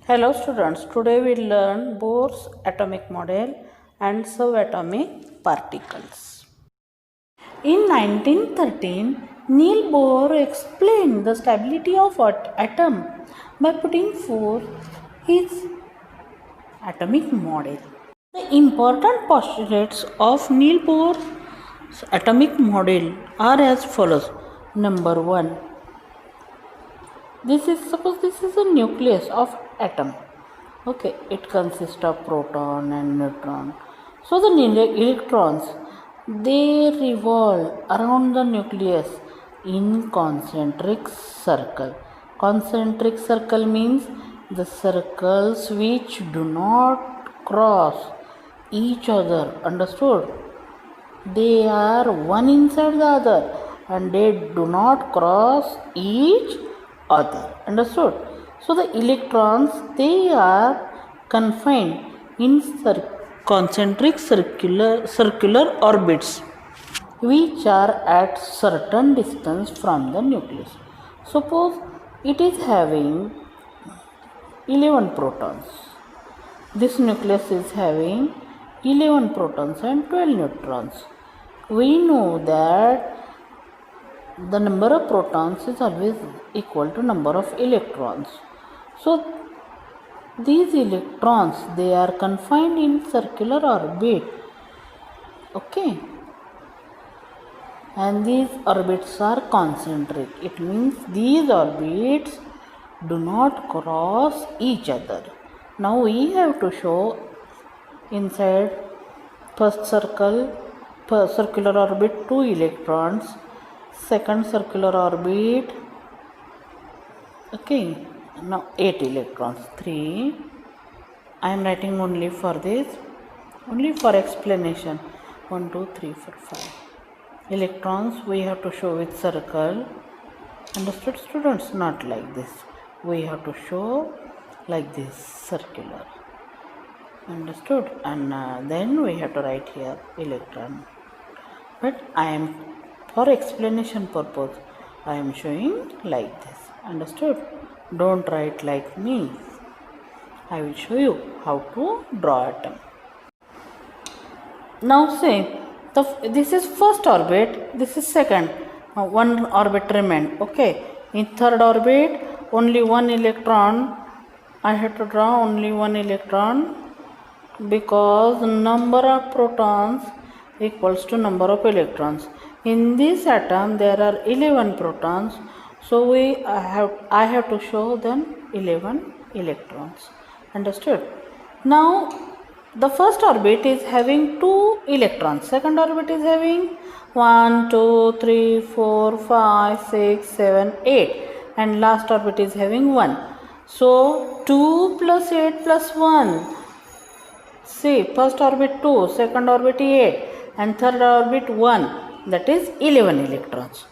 Hello students, today we learn Bohr's atomic model and subatomic particles. In 1913, Niels Bohr explained the stability of atom by putting forth his atomic model. The important postulates of Niels Bohr's atomic model are as follows. Number 1. This is a nucleus of atom. Okay, it consists of proton and neutron. So the electrons, they revolve around the nucleus in concentric circle. Concentric circle means the circles which do not cross each other. Understood? They are one inside the other and they do not cross each other. Understood? So the electrons, they are confined in concentric circular orbits which are at certain distance from the nucleus. Suppose it is having 11 protons. This nucleus is having 11 protons and 12 neutrons. We know that the number of protons is always equal to number of electrons. So these electrons, they are confined in circular orbit. Okay. And these orbits are concentric. It means these orbits do not cross each other. Now we have to show inside first circle, circular orbit 2 electrons, second circular orbit, okay, now 8 electrons, 3. I am writing only for this, only for explanation. 1 2 3 4 5 electrons we have to show with circle. Understood students? Not like this, we have to show like this, circular. Understood? And then we have to write here electron, but I am, for explanation purpose, I am showing like this. Understood? Don't write like me. I will show you how to draw atom. Now say this is first orbit, this is second. One orbit remained. Okay. In third orbit, only one electron. I have to draw only one electron because number of protons equals to number of electrons. In this atom there are 11 protons, so I have to show them 11 electrons. Understood? Now the first orbit is having 2 electrons, second orbit is having 1 2 3 4 5 6 7 8, and last orbit is having 1. So 2 plus 8 plus 1. See, first orbit 2, second orbit 8, and third orbit 1, that is 11 electrons.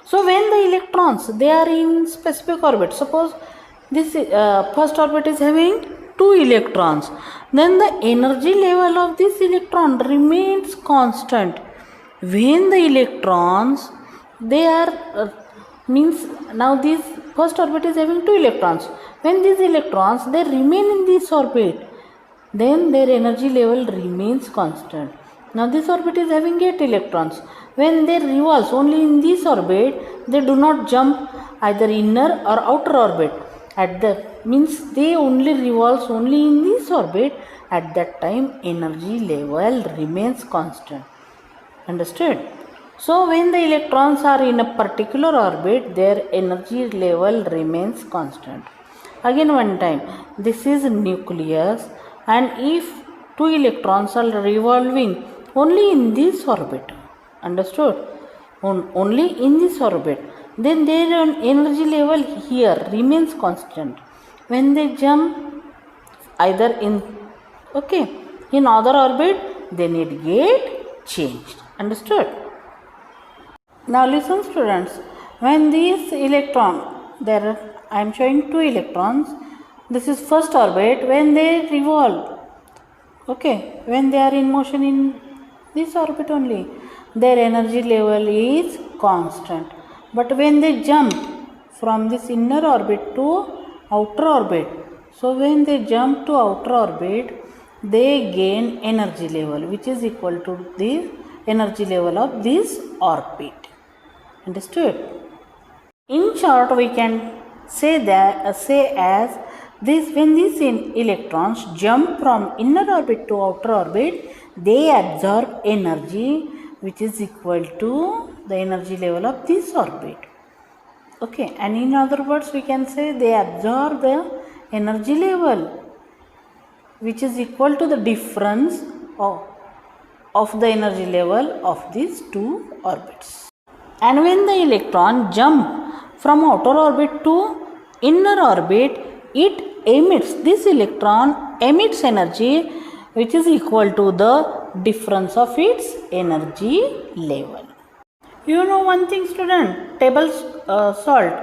So when the electrons, they are in specific orbit, suppose this first orbit is having 2 electrons, then the energy level of this electron remains constant. When the electrons, they are means now this first orbit is having 2 electrons. When these electrons, they remain in this orbit, then their energy level remains constant. Now this orbit is having 8 electrons. When they revolve only in this orbit, they do not jump either inner or outer orbit. At that means they only revolve only in this orbit. At that time energy level remains constant. Understood? So when the electrons are in a particular orbit, their energy level remains constant. Again one time, this is nucleus, and if 2 electrons are revolving only in this orbit, understood? Only in this orbit, then their energy level here remains constant. When they jump either in in other orbit, then it get changed. Understood? Now listen students, when these electron, I am showing 2 electrons, this is first orbit, when they revolve, when they are in motion in this orbit only, their energy level is constant. But when they jump from this inner orbit to outer orbit, So when they jump to outer orbit, they gain energy level which is equal to the energy level of this orbit. Understood? In short, we can say as this: when these electrons jump from inner orbit to outer orbit, they absorb energy which is equal to the energy level of this orbit. Okay, and in other words, we can say they absorb the energy level which is equal to the difference of the energy level of these two orbits. And when the electron jump from outer orbit to inner orbit, this electron emits energy which is equal to the difference of its energy level. You know one thing, student, table salt.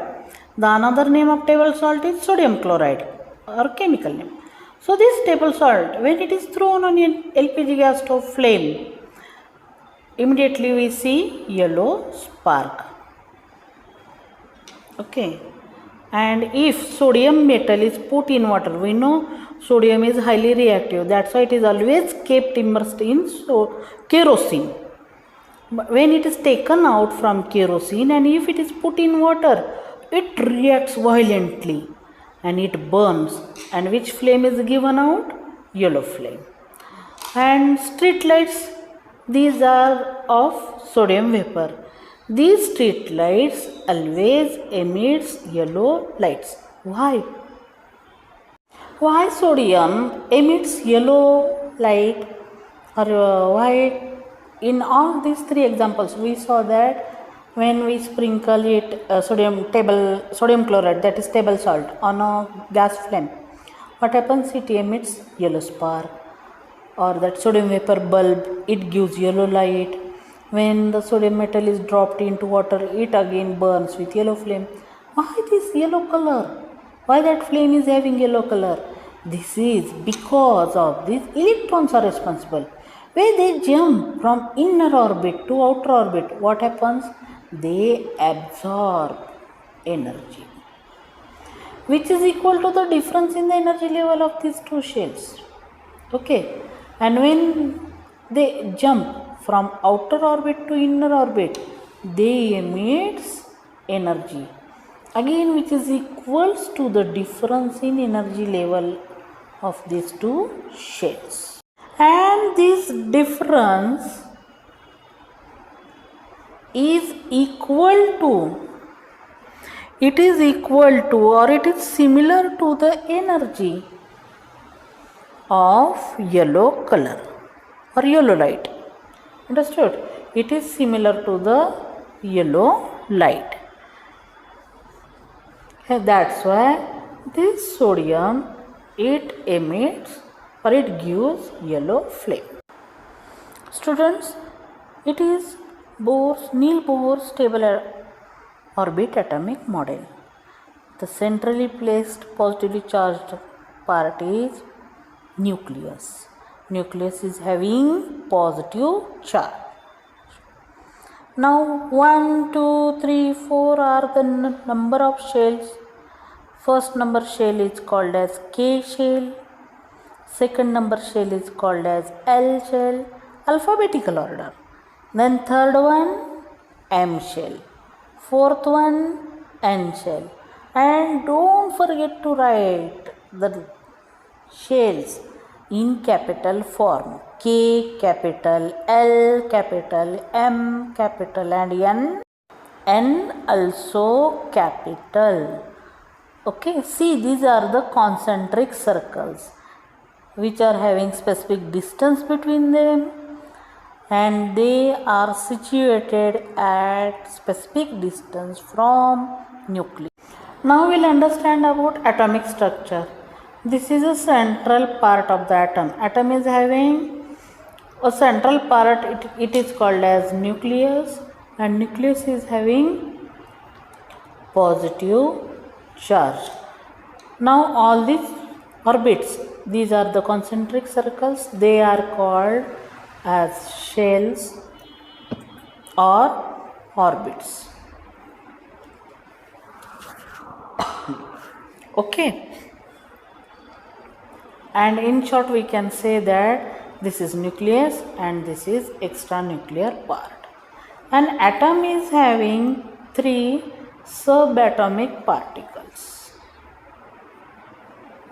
The another name of table salt is sodium chloride or chemical name. So this table salt, when it is thrown on an LPG gas stove flame, immediately we see yellow spark. Okay, and if sodium metal is put in water, we know sodium is highly reactive. That's why it is always kept immersed in kerosene. But when it is taken out from kerosene and if it is put in water, it reacts violently and it burns. And which flame is given out? Yellow flame. And street lights, these are of sodium vapor. These street lights always emits yellow lights. Why? Why sodium emits yellow light? Or why? In all these three examples, we saw that when we sprinkle sodium chloride, that is table salt, on a gas flame, what happens? It emits yellow spark. Or that sodium vapor bulb, it gives yellow light. When the sodium metal is dropped into water, it again burns with yellow flame. Why this yellow color? Why that flame is having yellow color? This is because of these electrons are responsible. When they jump from inner orbit to outer orbit, what happens? They absorb energy, which is equal to the difference in the energy level of these two shells. Okay, and when they jump from outer orbit to inner orbit, they emit energy, again which is equals to the difference in energy level of these two shells. And this difference is equal to, it is equal to or it is similar to the energy of yellow color or yellow light. Understood? It is similar to the yellow light. And that's why this sodium, it emits or it gives yellow flame. Students, it is Niels Bohr's stable orbit atomic model. The centrally placed positively charged part is nucleus. Nucleus is having positive charge. Now 1, 2, 3, 4 are the number of shells. First number shell is called as K shell. Second number shell is called as L shell, alphabetical order. Then third one, M shell. Fourth one, N shell. And don't forget to write the shells in capital form. K capital, L capital, M capital and N also capital. Okay, see, these are the concentric circles which are having specific distance between them and they are situated at specific distance from nucleus. Now we'll understand about atomic structure. This is a central part of the atom. Atom is having a central part, it is called as nucleus, and nucleus is having positive charge. Now all these orbits, these are the concentric circles, they are called as shells or orbits. Okay. And in short, we can say that this is nucleus and this is extranuclear part. An atom is having 3 subatomic particles.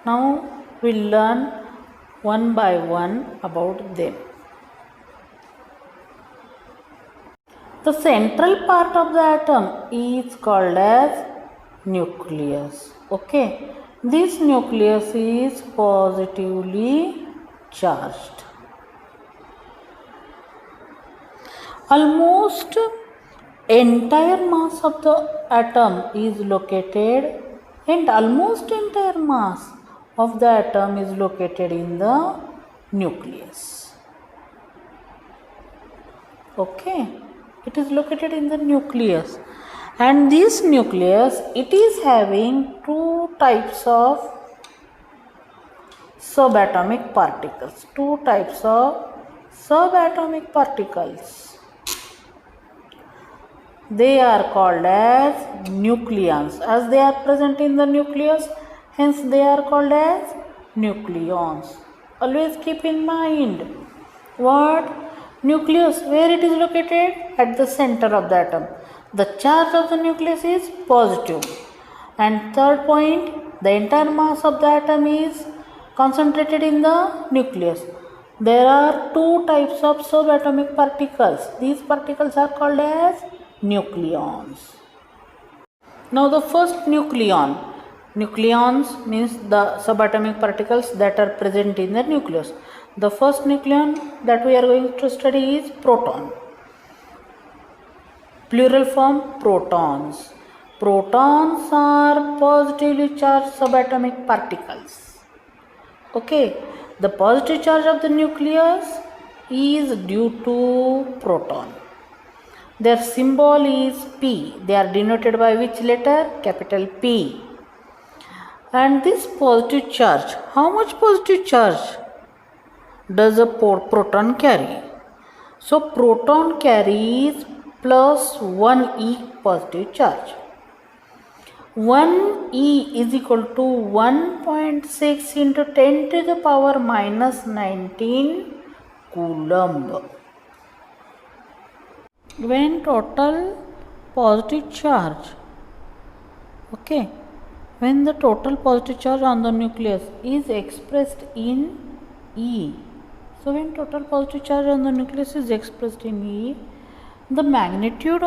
Now we'll learn one by one about them. The central part of the atom is called as nucleus. Okay, this nucleus is positively charged. Almost entire mass of the atom is located, and almost entire mass of the atom is located in the nucleus. Okay, it is located in the nucleus, and this nucleus, it is having 2 types of subatomic particles. 2 types of subatomic particles. They are called as nucleons, as they are present in the nucleus, hence they are called as nucleons. Always keep in mind what nucleus, where it is located? At the center of the atom. The charge of the nucleus is positive. And third point, the entire mass of the atom is concentrated in the nucleus. There are 2 types of subatomic particles. These particles are called as nucleons. Now the first nucleon. Nucleons means the subatomic particles that are present in the nucleus. The first nucleon that we are going to study is proton. Plural form, protons. Protons are positively charged subatomic particles. Okay, the positive charge of the nucleus is due to proton. Their symbol is P. They are denoted by which letter? Capital P. And this positive charge, how much positive charge does a proton carry? So proton carries plus 1e positive charge. 1e is equal to 1.6 into 10 to the power minus 19 coulomb. When total positive charge, okay, when the total positive charge on the nucleus is expressed in E, so when total positive charge on the nucleus is expressed in E, the magnitude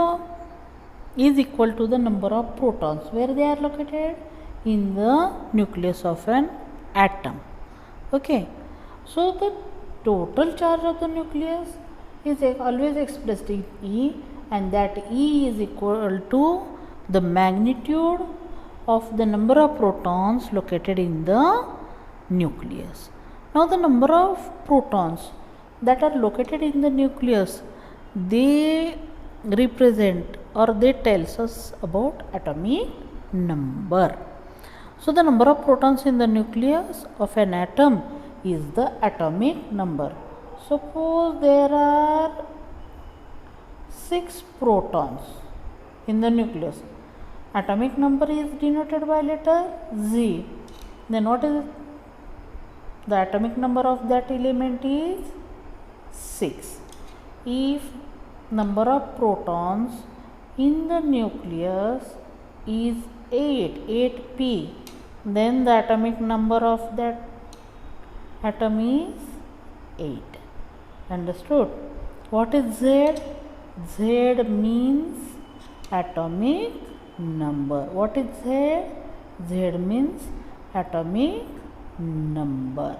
is equal to the number of protons. Where they are located? In the nucleus of an atom. Okay, so the total charge of the nucleus is always expressed in E, and that E is equal to the magnitude of the number of protons located in the nucleus. Now the number of protons that are located in the nucleus, they represent or they tells us about atomic number. So the number of protons in the nucleus of an atom is the atomic number. Suppose there are 6 protons in the nucleus. Atomic number is denoted by letter Z. Then what is it? The atomic number of that element is 6. If number of protons in the nucleus is 8p, then the atomic number of that atom is 8. Understood? What is Z? Z means atomic number. What is Z? Z means atomic number.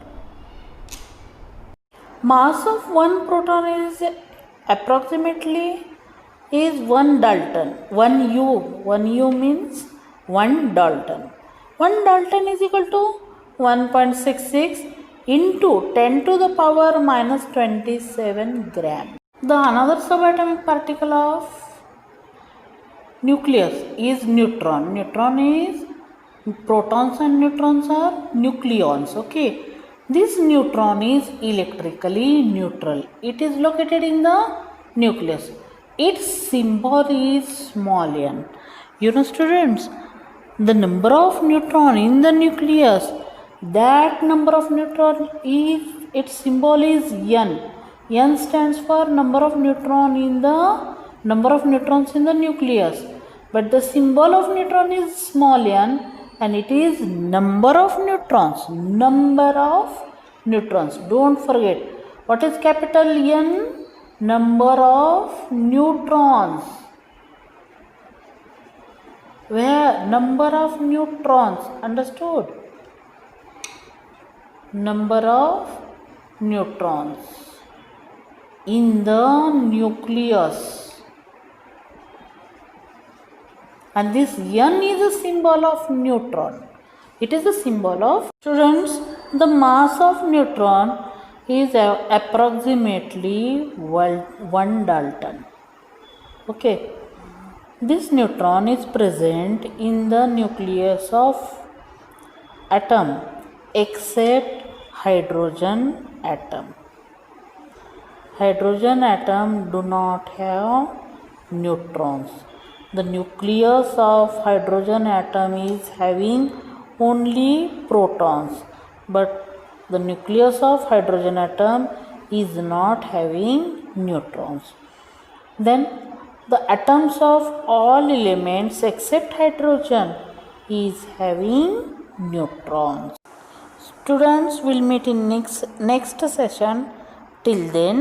Mass of one proton is approximately is 1 Dalton. 1 U. 1 U means 1 Dalton. 1 Dalton is equal to 1.66 into 10 to the power minus 27 gram. The another subatomic particle of nucleus is neutron. Neutron is, protons and neutrons are nucleons. Okay, this neutron is electrically neutral. It is located in the nucleus. Its symbol is small n. You know students, the number of neutron in the nucleus That number of neutron is, its symbol is n. N stands for number of neutron in the number of neutrons in the nucleus, but the symbol of neutron is small n, and it is number of neutrons. Number of neutrons. Don't forget, what is capital N? Number of neutrons. Where? Number of neutrons. Understood? Number of neutrons in the nucleus. And this N is a symbol of neutron. It is a symbol of, students, the mass of neutron is approximately 1 Dalton. Okay. This neutron is present in the nucleus of atom except hydrogen atom. Hydrogen atom do not have neutrons. The nucleus of hydrogen atom is having only protons, but the nucleus of hydrogen atom is not having neutrons. Then the atoms of all elements except hydrogen is having neutrons. Students will meet in next session. Till then,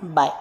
bye.